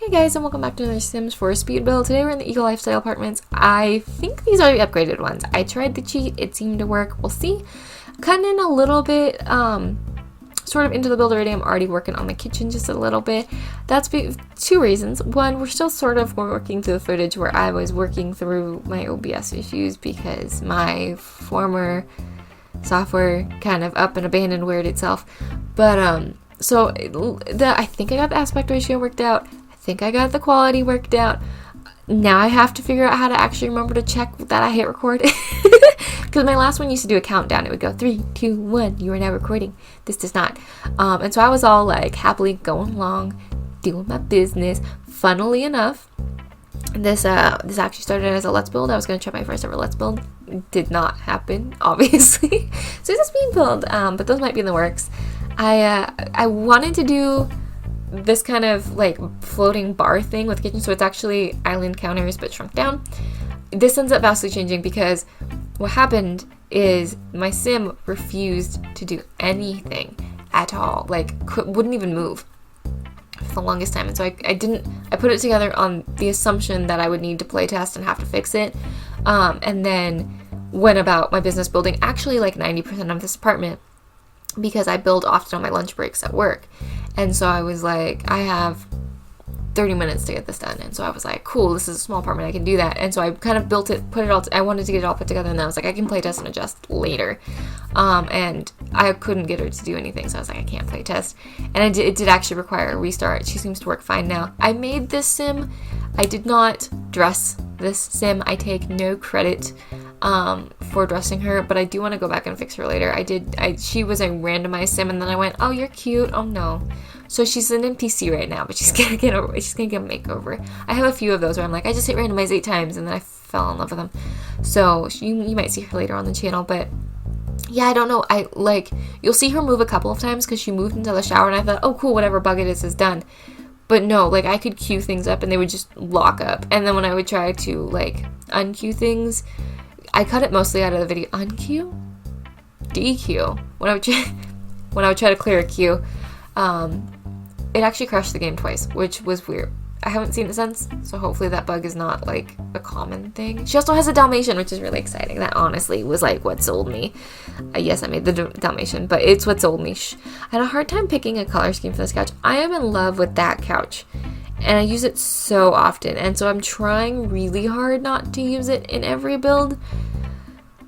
Hey guys, and welcome back to another Sims 4 speed build. Today we're in the Eco Lifestyle Apartments. I think these are the upgraded ones. I tried the cheat, it seemed to work. We'll see. Cutting in a little bit, sort of into the build already. I'm already working on the kitchen just a little bit. That's two reasons. One, we're still sort of working through the footage where I was working through my OBS issues because my former software kind of up and abandoned weird itself. But, I think I got the aspect ratio worked out. I think I got the quality worked out. Now I have to figure out how to actually remember to check that I hit record. Because my last one used to do a countdown. It would go 3, 2, 1. You are now recording. This does not. And so I was all like happily going along, doing my business. Funnily enough, this actually started as a Let's Build. I was going to try my first ever Let's Build. Did not happen, obviously. So it's a speed build, but those might be in the works. I wanted to do this kind of like floating bar thing with kitchen, so it's actually island counters but shrunk down. This ends up vastly changing because what happened is my sim refused to do anything at all, like wouldn't even move for the longest time. And so I put it together on the assumption that I would need to play test and have to fix it, and then went about my business building actually like 90% of this apartment because I build often on my lunch breaks at work. And so I was like, I have 30 minutes to get this done. And so I was like, cool, this is a small apartment, I can do that. And so I kind of built it, I wanted to get it all put together, and then I was like, I can play test and adjust later. And I couldn't get her to do anything, so I was like, I can't play test. And it did actually require a restart. She seems to work fine now. I made this sim. I did not dress this sim. I take no credit for dressing her, but I do want to go back and fix her later. She was a randomized sim, and then I went, oh, you're cute. Oh no. So she's an NPC right now, but she's gonna get a makeover. I have a few of those where I'm like, I just hit randomize 8 times, and then I fell in love with them. So you might see her later on the channel, but yeah, I don't know. You'll see her move a couple of times because she moved into the shower, and I thought, oh cool, whatever bug it is done. But no, like I could queue things up and they would just lock up. And then when I would try to like unqueue things, I cut it mostly out of the video. Unqueue? DQ. When I would try to clear a queue, it actually crashed the game twice, which was weird. I haven't seen it since, so hopefully that bug is not like a common thing. She also has a Dalmatian, which is really exciting. That honestly was like what sold me. Yes, I made the Dalmatian, but it's what sold me. I had a hard time picking a color scheme for this couch. I am in love with that couch, and I use it so often, and so I'm trying really hard not to use it in every build,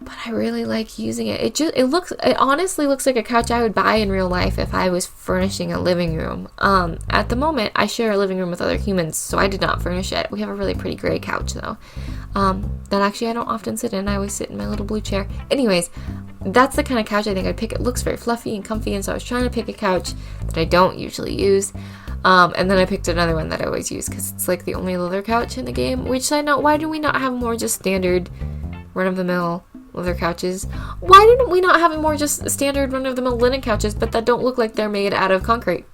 but I really like using it. It honestly looks like a couch I would buy in real life if I was furnishing a living room. At the moment, I share a living room with other humans, so I did not furnish it. We have a really pretty gray couch though, that actually I don't often sit in. I always sit in my little blue chair. Anyways, that's the kind of couch I think I'd pick. It looks very fluffy and comfy, and so I was trying to pick a couch that I don't usually use. And then I picked another one that I always use because it's like the only leather couch in the game, which I know, why do we not have more just standard run-of-the-mill leather couches? Why didn't we not have more just standard run-of-the-mill linen couches, but that don't look like they're made out of concrete?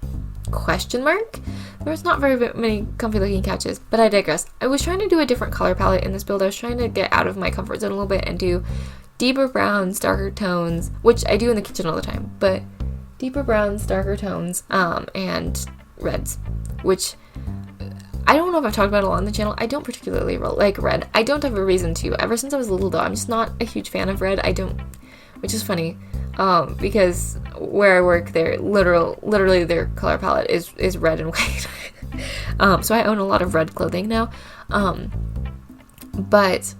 Question mark? There's not very many comfy looking couches, but I digress. I was trying to do a different color palette in this build. I was trying to get out of my comfort zone a little bit and do deeper browns, darker tones, which I do in the kitchen all the time, but deeper browns, darker tones, and reds, which I don't know if I've talked about it a lot on the channel. I don't particularly like red. I don't have a reason to. Ever since I was little though, I'm just not a huge fan of red. Which is funny, because where I work, literally their color palette is red and white. So I own a lot of red clothing now. But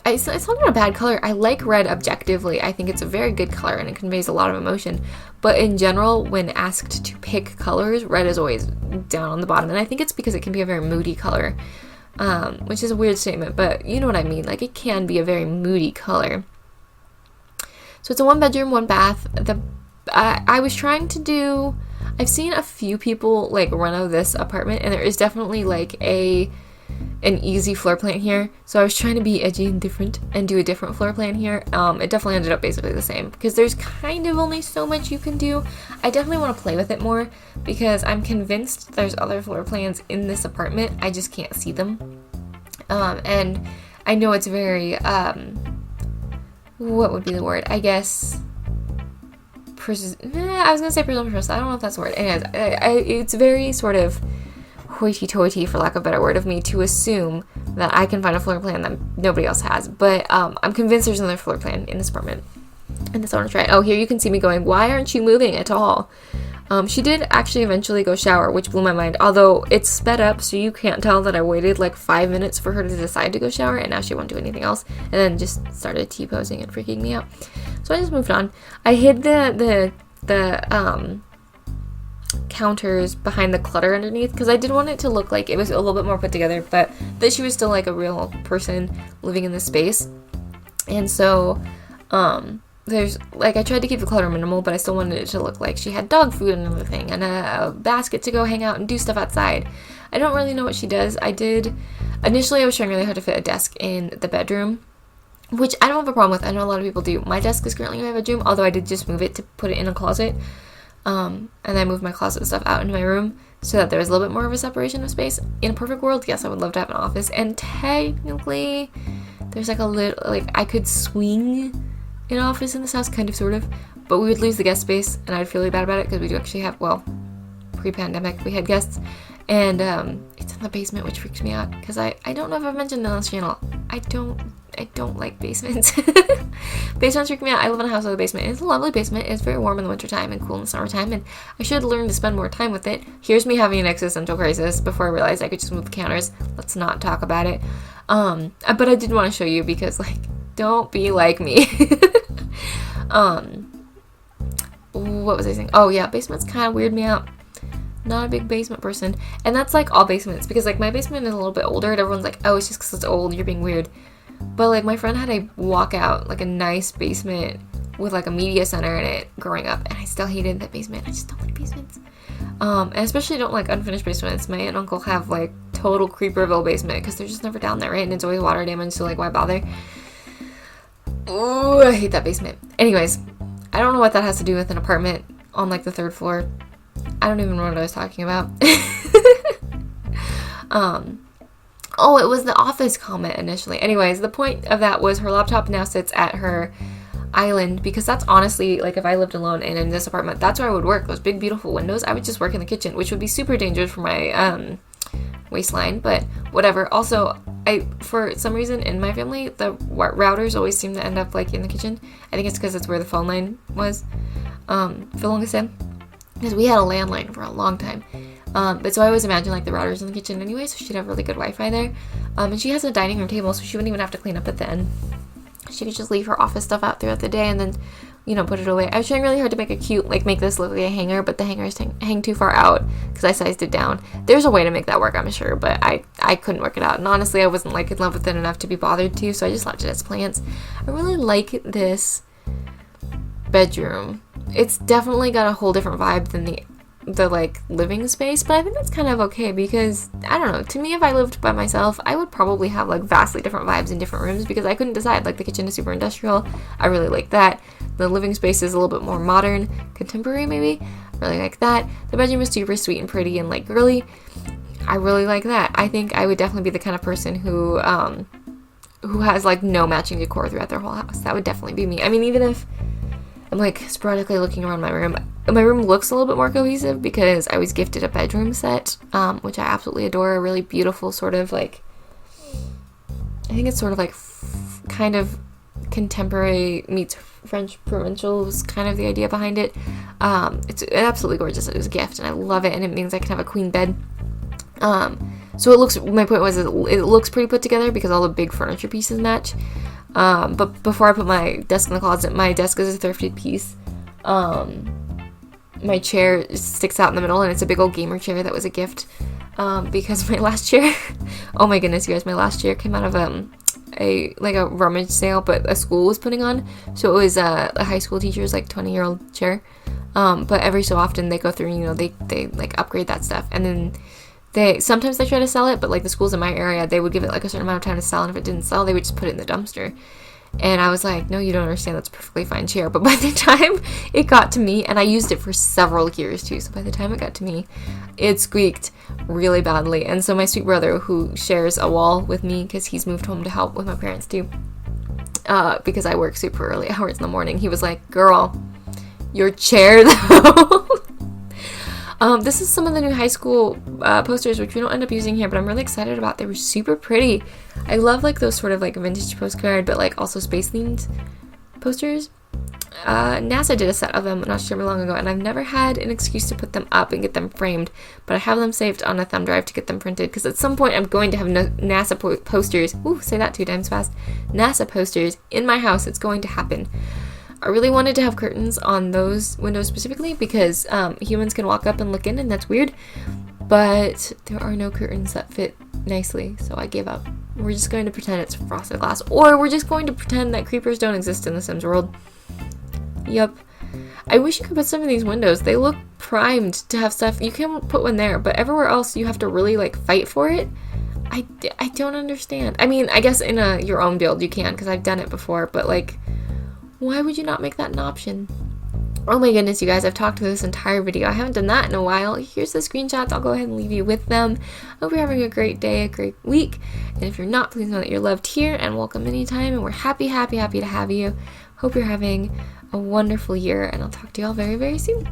it's not a bad color. I like red objectively. I think it's a very good color and it conveys a lot of emotion. But in general, when asked to pick colors, red is always down on the bottom. And I think it's because it can be a very moody color, which is a weird statement, but you know what I mean. Like, it can be a very moody color. So it's a 1-bedroom, 1-bath. I was trying to do, I've seen a few people like reno this apartment, and there is definitely like an easy floor plan here, so I was trying to be edgy and different and do a different floor plan here. It definitely ended up basically the same because there's kind of only so much you can do. I definitely want to play with it more because I'm convinced there's other floor plans in this apartment. I just can't see them. And I know it's very, what would be the word? I guess, I was going to say presumptuous. I don't know if that's the word. Anyways, it's very sort of hoity-toity, for lack of a better word, of me to assume that I can find a floor plan that nobody else has. But I'm convinced there's another floor plan in this apartment. And that's what I want to try. Oh, here you can see me going, why aren't you moving at all? She did actually eventually go shower, which blew my mind. Although it's sped up, so you can't tell that I waited like 5 minutes for her to decide to go shower, and now she won't do anything else. And then just started T-posing and freaking me out. So I just moved on. I hid the counters behind the clutter underneath because I did want it to look like it was a little bit more put together, but that she was still like a real person living in this space. And so there's like, I tried to keep the clutter minimal, but I still wanted it to look like she had dog food and everything, and a basket to go hang out and do stuff outside. I don't really know what she does. Initially I was trying really hard to fit a desk in the bedroom, which I don't have a problem with. I know a lot of people do. My desk is currently in my bedroom, although I did just move it to put it in a closet. And I moved my closet stuff out into my room so that there was a little bit more of a separation of space. In a perfect world, yes, I would love to have an office. And technically, there's like a little, like, I could swing an office in this house, kind of, sort of. But we would lose the guest space, and I'd feel really bad about it because we do actually have, well, pre-pandemic, we had guests. And it's in the basement, which freaks me out because I don't know if I've mentioned on this channel. I don't like basements. Basements freak me out. I live in a house with a basement. It's a lovely basement. It's very warm in the wintertime and cool in the summertime, and I should learn to spend more time with it. Here's me having an existential crisis before I realized I could just move the counters. Let's not talk about it. But I did want to show you because, like, don't be like me. What was I saying? Oh yeah, basements kind of weird me out. Not a big basement person. And that's like all basements, because like my basement is a little bit older and everyone's like, oh, it's just because it's old, you're being weird. But like my friend had a walkout, like a nice basement with like a media center in it growing up, and I still hated that basement. I just don't like basements. And especially don't like unfinished basements. My aunt and uncle have like total Creeperville basement because they're just never down there, right? And it's always water damage, so like why bother? Ooh, I hate that basement. Anyways, I don't know what that has to do with an apartment on like the 3rd floor. I don't even know what I was talking about. Oh, it was the office comment initially. Anyways, the point of that was her laptop now sits at her island, because that's honestly, like, if I lived alone and in this apartment, that's where I would work. Those big, beautiful windows, I would just work in the kitchen, which would be super dangerous for my waistline, but whatever. Also, for some reason in my family, the routers always seem to end up like in the kitchen. I think it's because it's where the phone line was for the longest time, because we had a landline for a long time. But so I always imagine like the router's in the kitchen anyway, so she'd have really good Wi-Fi there. And she has a dining room table, so she wouldn't even have to clean up at the end. She could just leave her office stuff out throughout the day and then, you know, put it away. I was trying really hard to make it cute, like make this look like a hanger, but the hangers hang too far out because I sized it down. There's a way to make that work, I'm sure, but I couldn't work it out. And honestly, I wasn't like in love with it enough to be bothered to, so I just left it as plants. I really like this bedroom. It's definitely got a whole different vibe than the like living space, but I think that's kind of okay, because I don't know, to me, if I lived by myself, I would probably have like vastly different vibes in different rooms, because I couldn't decide. Like the kitchen is super industrial, I really like that. The living space is a little bit more modern, contemporary maybe, I really like that. The bedroom is super sweet and pretty and like girly, I really like that. I think I would definitely be the kind of person who has like no matching decor throughout their whole house. That would definitely be me. I mean, even if I'm like sporadically looking around my room looks a little bit more cohesive because I was gifted a bedroom set, which I absolutely adore. A really beautiful sort of like, I think it's sort of like kind of contemporary meets French provincial was kind of the idea behind it. It's absolutely gorgeous. It was a gift and I love it, and it means I can have a queen bed. So it looks, my point was, it looks pretty put together because all the big furniture pieces match. But before I put my desk in the closet, my desk is a thrifted piece. My chair sticks out in the middle, and it's a big old gamer chair that was a gift, because my last chair, oh my goodness, you guys, my last chair came out of a rummage sale, but a school was putting on, so it was a high school teacher's like 20-year-old chair, but every so often they go through, you know, they like upgrade that stuff, and then sometimes they try to sell it, but like the schools in my area, they would give it like a certain amount of time to sell, and if it didn't sell, they would just put it in the dumpster. And I was like, no, you don't understand, that's a perfectly fine chair. But by the time it got to me, and I used it for several years too, so by the time it got to me, it squeaked really badly. And so my sweet brother, who shares a wall with me because he's moved home to help with my parents too, because I work super early hours in the morning, he was like, girl, your chair though. This is some of the new high school posters, which we don't end up using here, but I'm really excited about. They were super pretty. I love like those sort of like vintage postcard, but like also space themed posters. NASA did a set of them not too long ago, and I've never had an excuse to put them up and get them framed, but I have them saved on a thumb drive to get them printed, because at some point I'm going to have NASA posters, say that 2 times fast, NASA posters in my house. It's going to happen. I really wanted to have curtains on those windows specifically, because humans can walk up and look in, and that's weird, but there are no curtains that fit nicely, so I gave up. We're just going to pretend it's frosted glass, or we're just going to pretend that creepers don't exist in the Sims world. Yep. I wish you could put some of these windows. They look primed to have stuff. You can put one there, but everywhere else you have to really like fight for it. I don't understand. I mean, I guess in your own build you can, because I've done it before, but like, why would you not make that an option? Oh my goodness, you guys, I've talked to this entire video. I haven't done that in a while. Here's the screenshots. I'll go ahead and leave you with them. I hope you're having a great day, a great week. And if you're not, please know that you're loved here and welcome anytime. And we're happy to have you. Hope you're having a wonderful year. And I'll talk to you all very, very soon.